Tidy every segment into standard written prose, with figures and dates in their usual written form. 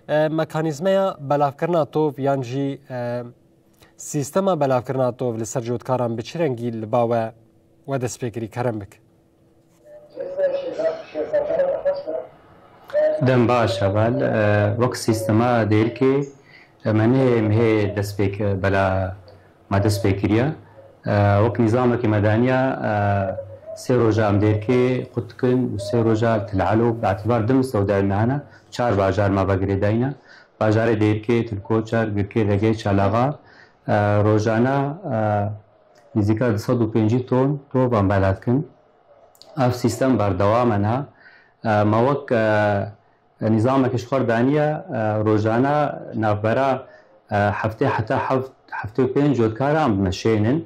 مکانیزمه بلافکرنا توف یان جی سیستما بلافکرنا توف لسر جودکاران به چه رنگی لباوه و دست پیکری کرم بک؟ دم باش اول وقت سیستما دیر که منه مه دست پیک بلا ما دست پیکریه وقت نظام که مدانیه سه روزه ام دیر که قد کن و سه روزه تلعلو باعتبار دم سودای معنا 4 بازار ما بگیری داینا بازار دیر که تلکوچر گرکی رگه چلاغا روزانه نزدیک 250 تن تو بمبالات کن اف سیستم بردوامنا ما وقت نظام کشور دانیه روزانه نبرا هفته حتی هفته 5 جودکارم مشینن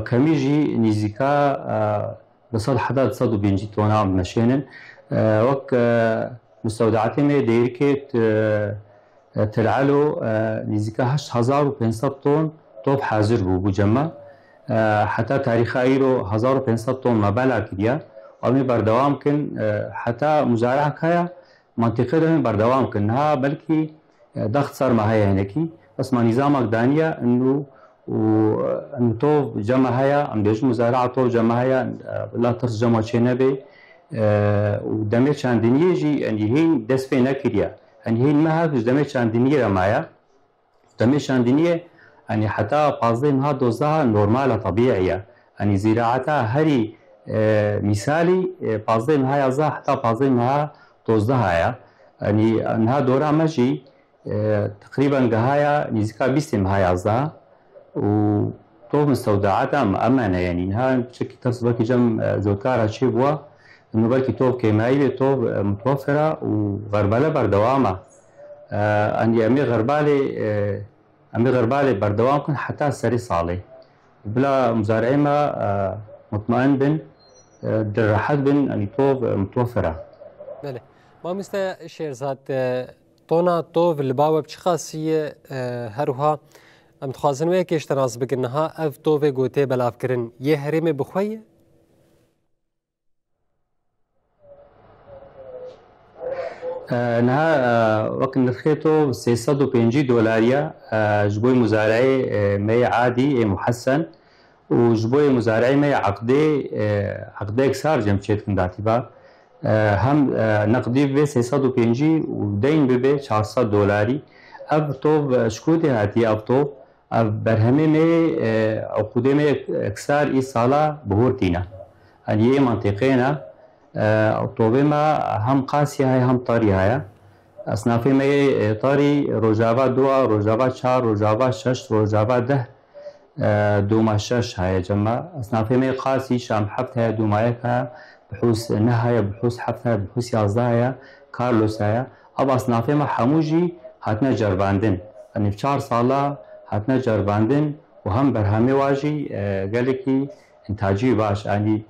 کمیجی نزدیکا 250 تن هم مشینن وقت مستودعات می دیر که تلعلو نزدیکا 8500 تن توب حاضر بو جمع حتی تاریخ ایرو 1500 تن مبالغ کردیا و بردوام کن حتی مزارع کیا منطقه دم بردوام کن ها بلکه ضغط صار معايا هناكي بس ما نظامك دانية انه توف جمع هيا عم بيجي مزارعة توف جمع هيا لا ترس جمع شنبه ودمير شاندنية جي يعني هين دس في نكريا يعني هين ما هاك دمير شاندنية معايا دمير شاندنية يعني حتى بازين ها دوزها نورمالة طبيعية يعني زراعتها هري مثالي بازين هاي زا حتى بازين ها دوزها يعني انها دورة ماشي تقريبا قهايا نزكا بيستم هاي زا وطوف مستودعاتها مأمنة يعني انها بشكل تصبك جم زوكارها شي بوا انه بلكي طوف كيمايلي طوف متوفرة وغربالة بردوامة اني امي غربالي بردوام كن حتى سري صالي بلا مزارعي ما مطمئن بن درحت بن اني طوف متوفرة. بله ما مستا شيرزاد طونا طوف الباوة بچ خاصية هروها ام تخوازن ويا كيش تناز بقنها اف طوفي قوتي بلاف كرن يه هرمي بخوية؟ انها وقت نرخيتو 650 دولاريا جبوي مزارعي مي عادي محسن وجبوي مزارعي مي عقدي اكسار جمشيت كن باعتبار هم نقدي ب 650 ودين ب 400 دولاري اب توب شكوتي هاتي اب توب برهمي مي عقودي مي اكسار اي سالا بهورتينا هذه منطقينا طوبه ما هم قاسية هاي هم طاري هاي اصنافي مي طاري روجافا 2 روجافا 4 روجافا 6 روجافا 10 دوما 6 هاي جمع اصنافي مي قاسي شام حفت هاي دومايكها بحوث نهاية بحوث حفها بحوث يازايا كارلوس هاي اب اصنافي ما حموجي هاتنا جرباندن يعني في 4 صالة هاتنا جرباندن وهم برهمي واجي قالكي انتاجي باش يعني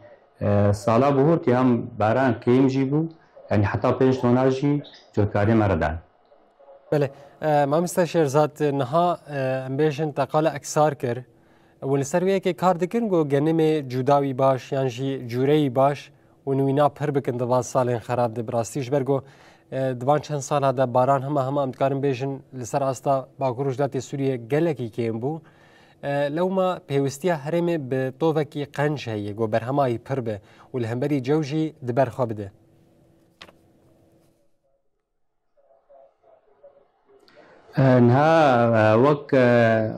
سالا بهورتي هم باران كيم جيبو يعني حتى 5 توناجي جوكاري مردان. بله ما مستشير ذات نها امبيشن تقال اكسار كر ولسرويه كي كار دكن گو گنمه جوداوي باش يعني جي جوري باش ونوينا پر بكن دوان سالين خراب ده براستيش برگو دوان چند سال هذا باران هما امتكارن بيجن لسر استا باكروش داتي سوريا گلكي كيم بو لو ما بيوستيا هرمي بطوفكي قنش هي گو برهماي پر به والهمبري جوجي دبر خبده انها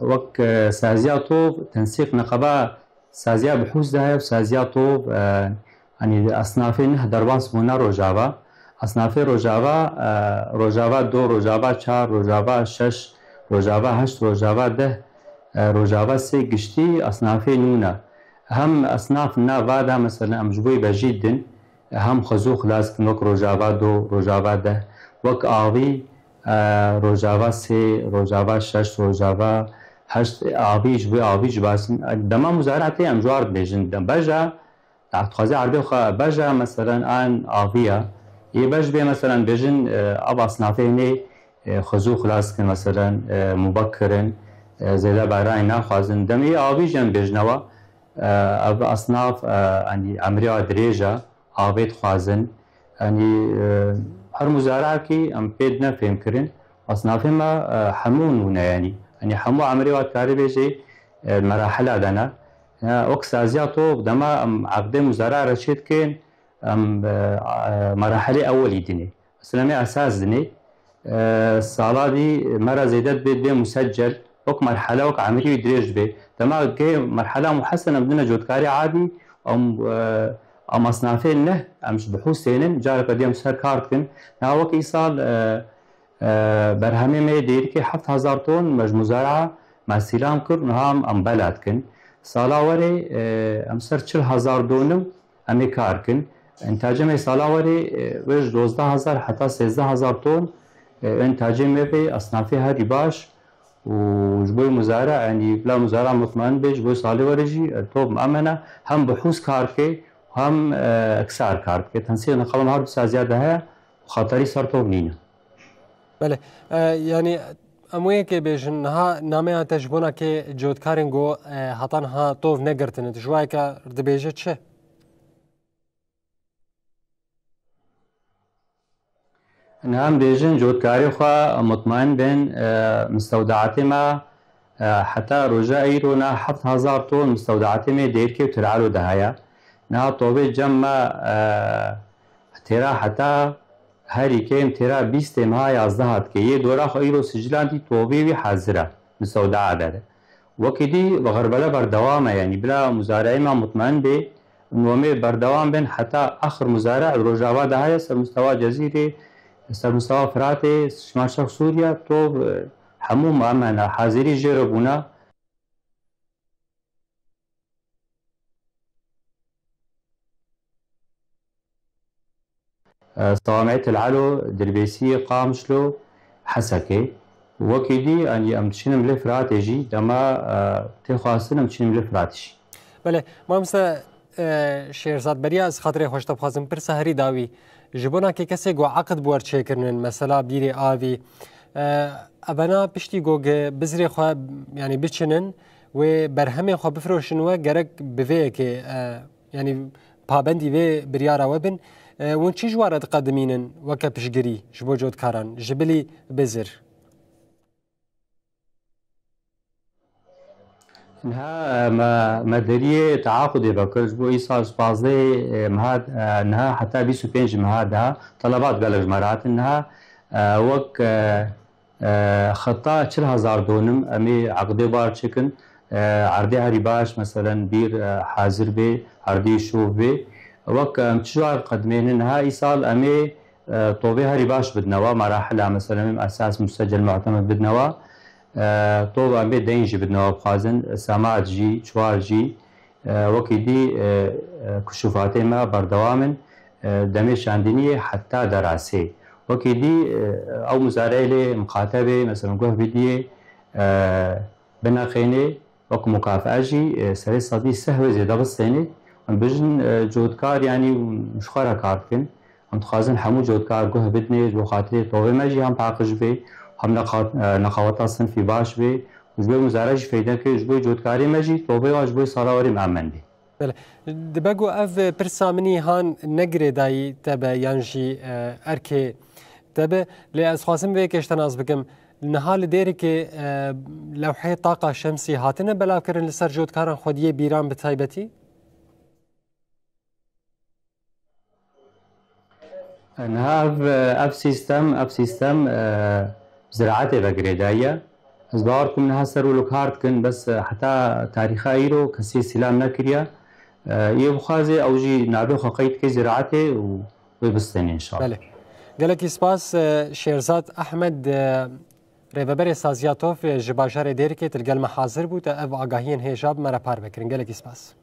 وك سازيا طوف تنسيق نقباء سازيا بحوث ده وسازيا طوف يعني اصنافين دربان سمونا روجافا اصنافي روجافا 2 روجافا 4 روجافا 6 روجافا 8 روجافا 10 روجافا 3 قشتي اصنافي نونا هم اصناف نافادا مثلا امجبوي بجدا هم خزوخ لازم نوك روجافا 2 روجافا 10 وك آوي روجاوا 3 روجاوا 6 روجاوا 8 آبیج باس دما مزارعتي ام جوار بيجن دم بجا تخازي عربي خا بجا مثلا ان آبيا يبج بي مثلا بيجن اب اصنافيني خزو خلاص كن مثلا مبكرا زيدا باراي ناخذن دمي آبيج ام بيجنوا اب اصناف يعني عمريا دريجه آبيت خوازن يعني هر مزارع کی ام پید نه فهم کرن أصنافي ما حمون يعني حمو عمري وقت كاري بيجي المراحل عدنا وقت سازياتو بدما عقد مزارع رشيد كين مراحل أول يدني أسلامي أساس دني الصالة دي مرة زيدت بيت بي مسجل وك مرحلة وك عمري يدريج بي تما كي مرحلة محسنة بدنا جودكاري عادي أم أصنافين نه أمش بحوث سينن جارة قديم سر كارتكن ناوك إيصال برهمي مي دير كي 7000 طن مج مزارعة مع سيلام كر نهام أم بلادكن سالا وري أم سر 40000 دونم أمي كاركن انتاجمي سالا وري ويش 12000 حتى 13000 طن انتاجمي بي أصنافي هاري باش وجبوي مزارع يعني بلا مزارع مطمئن بي جبوي صالي ورجي توب مأمنة هم بحوث كاركي هم اكسار كاركي تنسيق نقلم هارد سازيادة هيا وخطري صار توب نينا بله يعني امویه که بیشن نها نامه تجربه که جودکارین گو هاتان ها توف نگرتن تجوای که ردبیجه چه؟ نعم بيجن جودكاري خوا مطمئن بين مستودعاتي ما حتى رجاء ايرونا 7000 طن مستودعاتي ما ديركي وترعلو دهايا نا طوبي جمع ترا حتى هری کم ترا 20 ماه 11 که یه دوره خو ایرو سجلان دی توبی وی حاضره مستودع داره وکدی بغربله بردوامه يعني بلا مزارعي ما مطمئن به نومي بردوام بين حتى اخر مزارع روجاوا ده هي سر مستوى جزيره سر مستوى فراتي شمال شرق سوريا تو حمو مأمنه حاضري جربونا صوامعية العلو دربيسية قامشلو حسكي وكيدي أني أمتشين ملي فراتيجي دما تخواستن أمتشين ملي فراتيجي بله ما مثلا شیرزاد بریا از خاطر خوشتاب خازم پر سهری داوی جبونا که کسی گو عقد بور چه کرنن مثلا بیری آوی ابنا پشتی گو بزری خوا يعني بچنن و برهمه خوا بفروشن و گرک بوی که يعني پابندی و بریارا وبن وان چی جواره تقدمینن وکا پشگری جبو جودکاران جبلی بزر انها مدريه تعاقدي بكر جبو ايصال سبازي مهاد انها حتى 25 مهادها طلبات قال جمرات انها وك خطا 4000 دونم امي عقدي بار تشكن عرضي هري باش مثلا بير حاضر بي عرضي شوف بي وك متشوار قدمين انها ايصال امي طوبي هري باش بدنوا مراحل مثلا اساس مسجل معتمد بدنوا طوب امي دينجي بدنوا بخازن سماعت جي چوار جي وكي دي كشوفاتي ما بردوامن دمي شاندينية حتى دراسي وكي دي او مزارعي لي مقاتبة مثلا قوه بدي بناقيني وك مكافأة جي سري صدي سهوة زيادة بالسيني بجن جودكار يعني مشخارة كاركن هم تخازن حمو جودكار قوه بدني جو خاطري طوبي ما جي هم تعقج بي هم نقاوتا صنفي باش بي وجبوي مزارعي فايدة كي جبوي جودكاري ما جي طوبي وجبوي صلاوري مأمن بي بله دبگو اف پرسامنی هان نگری دایی تبه یانجی ارکه تبه لی از خواستم به کشتن از بگم نهال دیری که لوحه طاقه شمسی هاتنه بلاو کرن لسر جودکاران خودیه بیران به تایبتی؟ انها اف سيستم زراعتي بقريدايا ازداركم انها سروا لك هارتكن بس حتى تاريخا ايرو كسي سلام نكريا يبخازي او جي نابي خقيت كي زراعتي ويبستني ان شاء الله. بله. قالك سپاس شيرزاد احمد ريفبر سازياتوف جباجار ديركي تلقى المحاضر بو تا اف اگاهين هيجاب مرا پار بكرين قالك سپاس.